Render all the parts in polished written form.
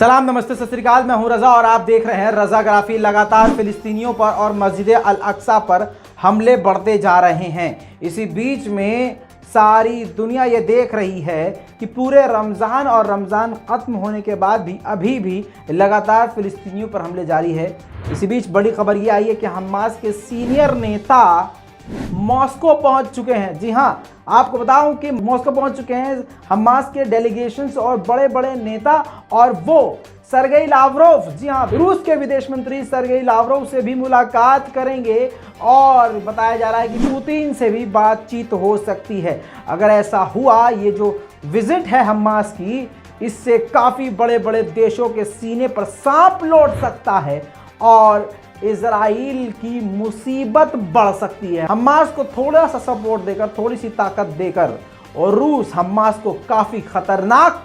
सलाम, नमस्ते, सत श्री अकाल। मैं हूं रजा और आप देख रहे हैं रजाग्राफी। लगातार फिलिस्तीनियों पर और मस्जिद अल अक्सा पर हमले बढ़ते जा रहे हैं। इसी बीच में सारी दुनिया ये देख रही है कि पूरे रमज़ान और रमज़ान ख़त्म होने के बाद भी अभी भी लगातार फिलिस्तीनियों पर हमले जारी है। इसी बीच बड़ी खबर ये आई है कि हमास के सीनियर नेता मॉस्को पहुंच चुके हैं। जी हां, आपको बताऊं कि मॉस्को पहुंच चुके हैं हमास के डेलीगेशंस और बड़े बड़े नेता, और वो सरगेई लावरोव, जी हां, रूस के विदेश मंत्री सरगेई लावरोव से भी मुलाकात करेंगे और बताया जा रहा है कि पुतिन से भी बातचीत हो सकती है। अगर ऐसा हुआ, ये जो विजिट है हमास की, इससे काफ़ी बड़े बड़े देशों के सीने पर सांप लौट सकता है और इजराइल की मुसीबत बढ़ सकती है। हमास को थोड़ा सा सपोर्ट देकर, थोड़ी सी ताकत देकर, और रूस हमास को काफ़ी खतरनाक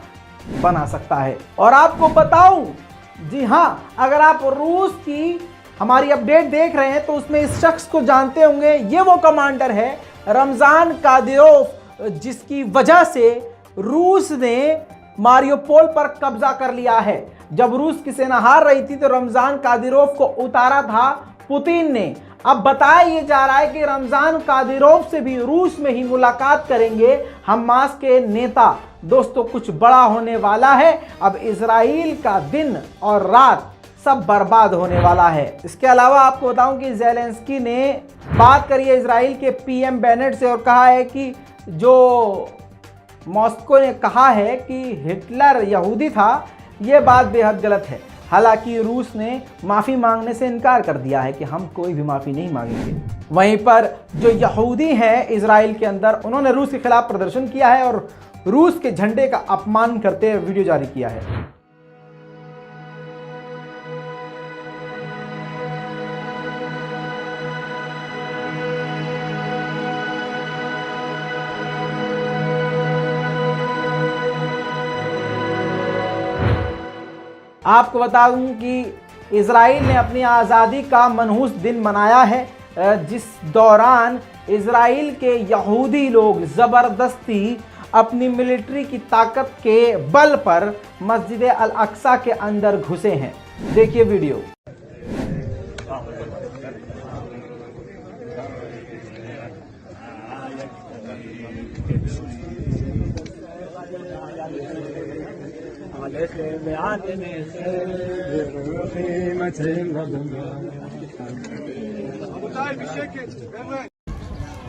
बना सकता है। और आपको बताऊं, जी हां, अगर आप रूस की हमारी अपडेट देख रहे हैं तो उसमें इस शख्स को जानते होंगे। ये वो कमांडर है रमज़ान कादिरोव, जिसकी वजह से रूस ने मारियोपोल पर कब्जा कर लिया है। जब रूस की सेना हार रही थी तो रमज़ान कादिरोव को उतारा था पुतिन ने। अब बताया ये जा रहा है कि रमज़ान कादिरोव से भी रूस में ही मुलाकात करेंगे हमास के नेता। दोस्तों, कुछ बड़ा होने वाला है। अब इजराइल का दिन और रात सब बर्बाद होने वाला है। इसके अलावा आपको बताऊं कि ज़ेलेंस्की ने बात करी है इजराइल के पीएम बेनेट से और कहा है कि जो मॉस्को ने कहा है कि हिटलर यहूदी था, ये बात बेहद गलत है। हालांकि रूस ने माफ़ी मांगने से इनकार कर दिया है कि हम कोई भी माफ़ी नहीं मांगेंगे। वहीं पर जो यहूदी हैं इजराइल के अंदर, उन्होंने रूस के खिलाफ प्रदर्शन किया है और रूस के झंडे का अपमान करते हुए वीडियो जारी किया है। आपको बता दूं कि इजराइल ने अपनी आज़ादी का मनहूस दिन मनाया है, जिस दौरान इजराइल के यहूदी लोग ज़बरदस्ती अपनी मिलिट्री की ताकत के बल पर मस्जिद अल अक्सा के अंदर घुसे हैं। देखिए वीडियो।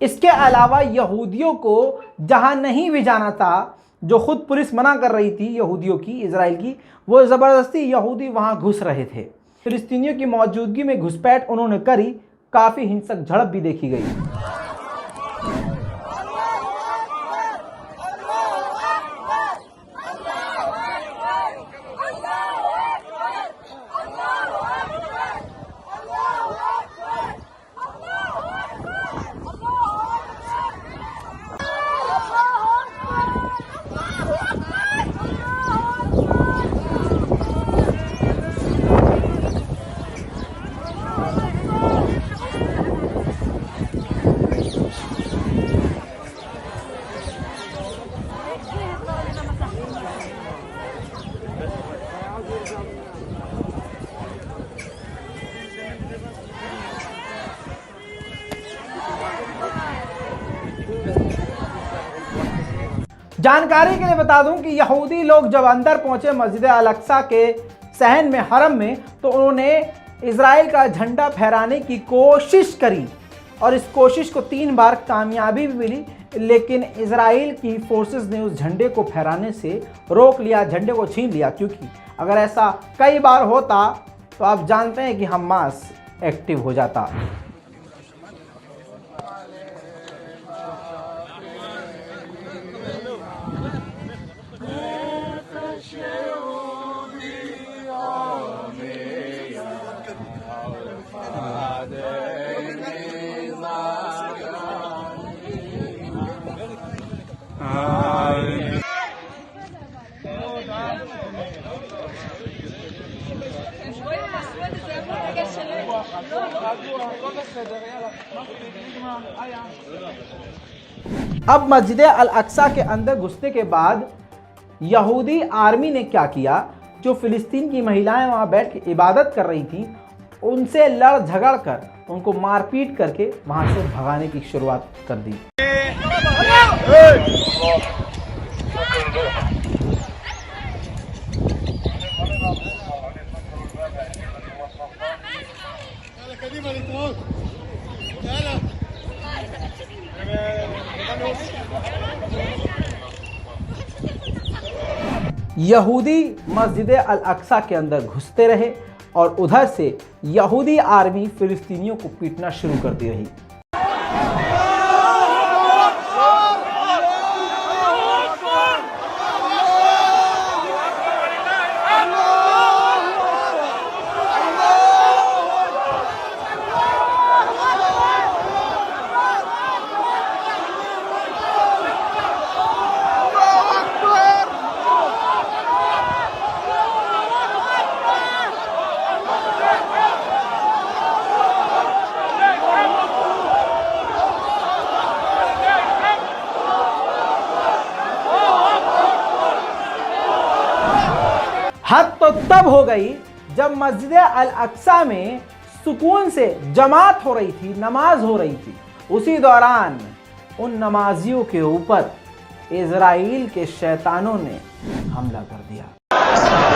इसके अलावा यहूदियों को जहां नहीं भी जाना था, जो खुद पुलिस मना कर रही थी यहूदियों की, इजराइल की, वो ज़बरदस्ती यहूदी वहां घुस रहे थे। फिलिस्तीनियों की मौजूदगी में घुसपैठ उन्होंने करी। काफ़ी हिंसक झड़प भी देखी गई। जानकारी के लिए बता दूं कि यहूदी लोग जब अंदर पहुंचे मस्जिद अल अक्सा के सहन में, हरम में, तो उन्होंने इजराइल का झंडा फहराने की कोशिश करी और इस कोशिश को 3 बार कामयाबी भी मिली, लेकिन इजराइल की फोर्सेस ने उस झंडे को फहराने से रोक लिया, झंडे को छीन लिया। क्योंकि अगर ऐसा कई बार होता तो आप जानते हैं कि हमास एक्टिव हो जाता। अब मस्जिद अल अक्सा के अंदर घुसने के बाद यहूदी आर्मी ने क्या किया, जो फिलिस्तीन की महिलाएं वहां बैठ के इबादत कर रही थी उनसे लड़ झगड़ कर उनको मारपीट करके वहां से भगाने की शुरुआत कर दी। यहूदी मस्जिद अल अक्सा के अंदर घुसते रहे और उधर से यहूदी आर्मी फिलिस्तीनियों को पीटना शुरू करती रही। हद तो तब हो गई जब मस्जिद अल अक्सा में सुकून से जमात हो रही थी, नमाज हो रही थी, उसी दौरान उन नमाजियों के ऊपर इजराइल के शैतानों ने हमला कर दिया।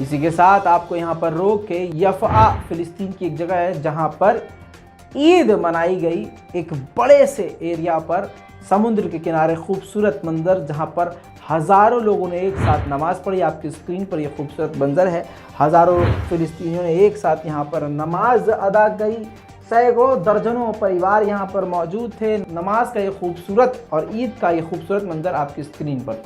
इसी के साथ आपको यहाँ पर रोक के यफ़ा फिलिस्तीन की एक जगह है जहाँ पर ईद मनाई गई, एक बड़े से एरिया पर समुद्र के किनारे खूबसूरत मंजर जहाँ पर हज़ारों लोगों ने एक साथ नमाज़ पढ़ी। आपकी स्क्रीन पर यह खूबसूरत मंजर है, हज़ारों फिलिस्तीनियों ने एक साथ यहाँ पर नमाज अदा की। सैकड़ों दर्जनों परिवार यहाँ पर मौजूद थे। नमाज का ये खूबसूरत और ईद का ये खूबसूरत मंजर आपकी स्क्रीन पर।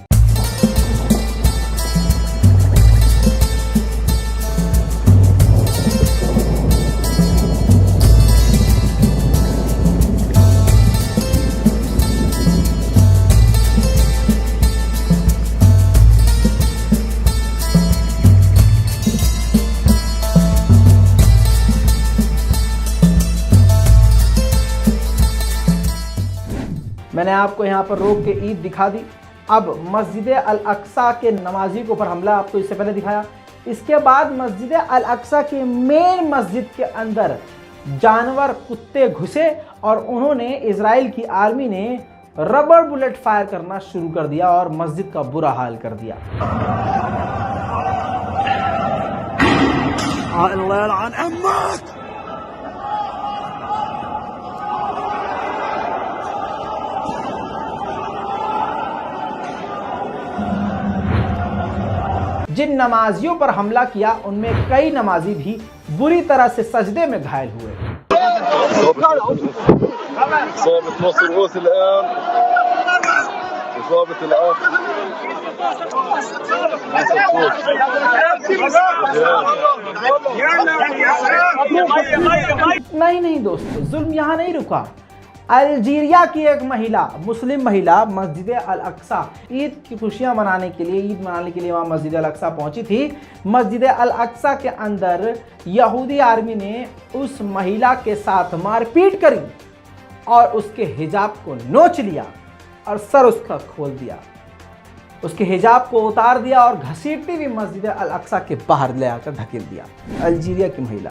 मैंने आपको यहाँ पर रोक के ईद दिखा दी। अब मस्जिद अल अक्सा के नमाजी के ऊपर हमला आपको इससे पहले दिखाया। इसके बाद मस्जिद अल अक्सा के मेन मस्जिद के अंदर जानवर कुत्ते घुसे और उन्होंने इजराइल की आर्मी ने रबर बुलेट फायर करना शुरू कर दिया और मस्जिद का बुरा हाल कर दिया। जिन नमाजियों पर हमला किया उनमें कई नमाजी भी बुरी तरह से सजदे में घायल हुए। नहीं दोस्तों, जुल्म यहाँ नहीं रुका। अल्जीरिया की एक महिला, मुस्लिम महिला मस्जिद अल अक्सा ईद की खुशियां मनाने के लिए वहां मस्जिद अल अक्सा पहुंची थी। मस्जिद अल अक्सा के अंदर यहूदी आर्मी ने उस महिला के साथ मारपीट करी और उसके हिजाब को नोच लिया और सर उसका खोल दिया, उसके हिजाब को उतार दिया और घसीटती हुई मस्जिद अल अक्सा के बाहर ले आकर धकेल दिया। अल्जीरिया की महिला।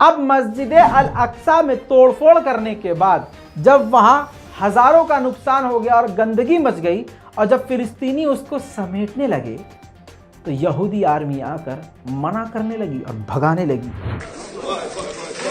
अब मस्जिद अल अक्सा में तोड़फोड़ करने के बाद जब वहां हजारों का नुकसान हो गया और गंदगी मच गई और जब फिलिस्तीनी उसको समेटने लगे तो यहूदी आर्मी आकर मना करने लगी और भगाने लगी।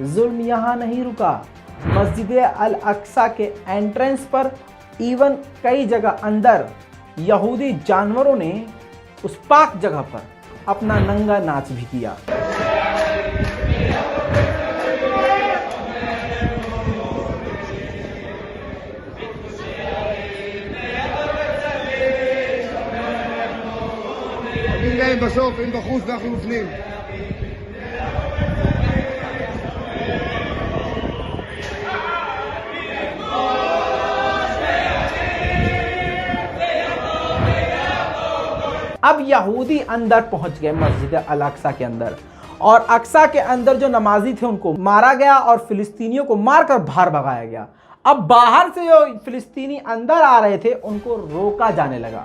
जुल्म यहाँ नहीं रुका। मस्जिद अल अक्सा के एंट्रेंस पर इवन कई जगह अंदर यहूदी जानवरों ने उस पाक जगह पर अपना नंगा नाच भी किया। अब यहूदी अंदर पहुंच गए मस्जिद अल अक्सा के अंदर, और अक्सा के अंदर जो नमाजी थे उनको मारा गया और फिलिस्तीनियों को मारकर बाहर भगाया गया। अब बाहर से जो फिलिस्तीनी अंदर आ रहे थे उनको रोका जाने लगा।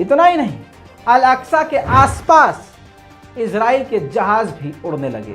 इतना ही नहीं, अल अक्सा के आसपास इजराइल के जहाज भी उड़ने लगे।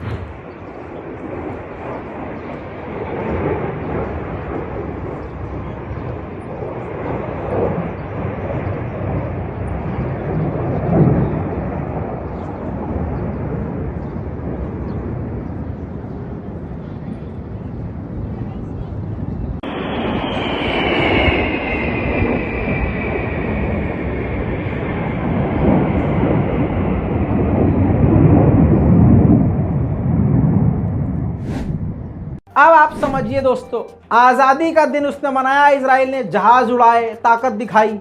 अब आप समझिए दोस्तों, आज़ादी का दिन उसने मनाया, इजराइल ने जहाज उड़ाए, ताकत दिखाई।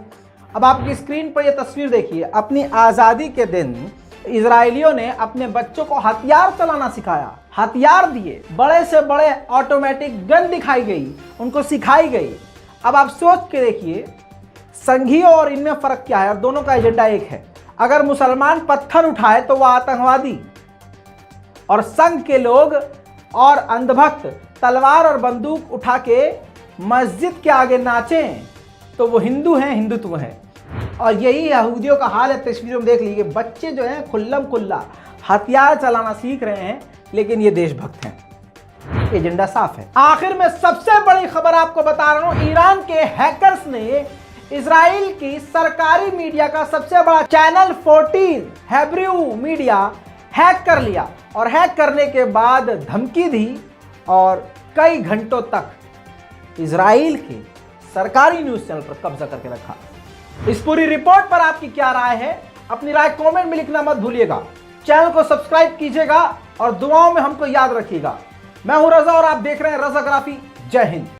अब आपकी स्क्रीन पर यह तस्वीर देखिए। अपनी आज़ादी के दिन इजरायलियों ने अपने बच्चों को हथियार चलाना सिखाया, हथियार दिए, बड़े से बड़े ऑटोमेटिक गन दिखाई गई, उनको सिखाई गई। अब आप सोच के देखिए संघियों और इनमें फ़र्क क्या है, और दोनों का एजेंडा एक है। अगर मुसलमान पत्थर उठाए तो वह आतंकवादी, और संघ के लोग और अंधभक्त तलवार और बंदूक उठा के मस्जिद के आगे नाचें तो वो हिंदू हैं, हिंदुत्व है। और यही यहूदियों का हाल है। तस्वीरों में देख लीजिए, बच्चे जो हैं खुल्लम खुल्ला हथियार चलाना सीख रहे हैं, लेकिन ये देशभक्त हैं। एजेंडा साफ है। आखिर में सबसे बड़ी खबर आपको बता रहा हूं, ईरान के हैकर्स ने इजराइल की सरकारी मीडिया का सबसे बड़ा चैनल 14 हेब्रू मीडिया हैक कर लिया, और हैक करने के बाद धमकी दी और कई घंटों तक इजराइल के सरकारी न्यूज़ चैनल पर कब्जा करके रखा। इस पूरी रिपोर्ट पर आपकी क्या राय है? अपनी राय कमेंट में लिखना मत भूलिएगा। चैनल को सब्सक्राइब कीजिएगा और दुआओं में हमको याद रखिएगा। मैं हूं रजा और आप देख रहे हैं रजाग्राफी। जय हिंद।